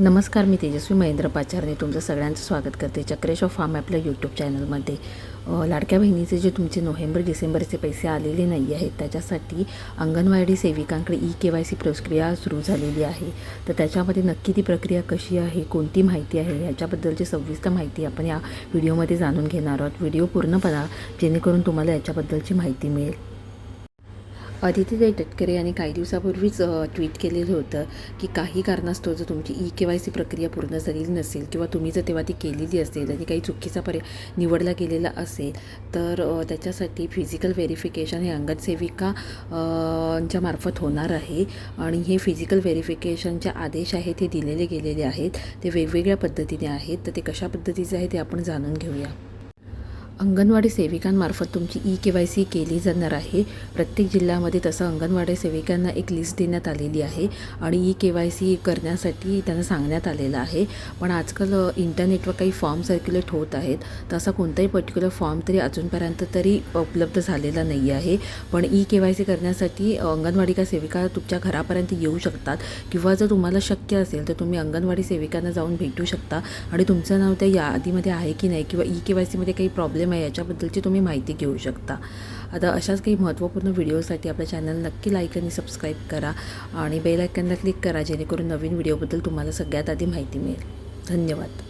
नमस्कार, मी तेजस्वी महेंद्र पाचारने तुमचं सगळ्यांचं स्वागत करते चक्रेश ऑफ फार्म आपल्या यूट्यूब चॅनलमध्ये. लाडक्या बहिणीचे जे तुमचे नोव्हेंबर डिसेंबरचे पैसे आलेले नाही आहेत त्याच्यासाठी अंगणवाडी सेविकांकडे KYC प्रक्रिया सुरू झालेली आहे. तर त्याच्यामध्ये नक्की ती प्रक्रिया कशी आहे, कोणती माहिती आहे, याच्याबद्दलची सविस्तर माहिती आपण या व्हिडिओमध्ये जाणून घेणार आहोत. व्हिडिओ पूर्ण पहा जेणेकरून तुम्हाला याच्याबद्दलची माहिती मिळेल. अदितीताई तटकरे यांनी काही दिवसापूर्वीच ट्विट केलेलं होतं की काही कारणास्तव जर तुमची KYC प्रक्रिया पूर्ण झालेली नसेल किंवा तुम्ही जर तेव्हा ती केलेली असेल आणि काही चुकीचा निवडला गेलेला असेल तर त्याच्यासाठी फिजिकल व्हेरिफिकेशन हे अंगणसेविका च्या मार्फत होणार आहे. आणि हे फिजिकल व्हेरिफिकेशनचे आदेश आहेत ते दिलेले गेलेले आहेत. ते वेगवेगळ्या पद्धतीने आहेत. तर ते कशा पद्धतीचे आहे ते आपण जाणून घेऊया. अंगणवाडी सेविकांमार्फत तुमची KYC केली जाणार आहे. प्रत्येक जिल्ह्यामध्ये तसं अंगणवाडी सेविकांना एक लिस्ट देण्यात आलेली आहे आणि KYC करण्यासाठी त्यांना सांगण्यात आलेलं आहे. पण आजकाल इंटरनेटवर काही फॉर्म सर्क्युलेट होत आहेत. तसा कोणताही पर्टिक्युलर फॉर्म तरी अजूनपर्यंत तरी उपलब्ध झालेला नाही आहे. पण KYC करण्यासाठी अंगणवाडी सेविका तुमच्या घरापर्यंत येऊ शकतात किंवा जर तुम्हाला शक्य असेल तर तुम्ही अंगणवाडी सेविकांना जाऊन भेटू शकता आणि तुमचं नाव त्या यादीमध्ये आहे की नाही किंवा KYCमध्ये काही प्रॉब्लेम आहे याच्याबद्दलची तुम्ही माहिती घेऊ शकता. आता अशाच काही महत्त्वपूर्ण व्हिडिओसाठी आपल्या चॅनल नक्की लाईक आणि सबस्क्राईब करा आणि बेल आयकॉनला क्लिक करा जेणेकरून नवीन व्हिडिओबद्दल तुम्हाला सगळ्यात आधी माहिती मिळेल. धन्यवाद.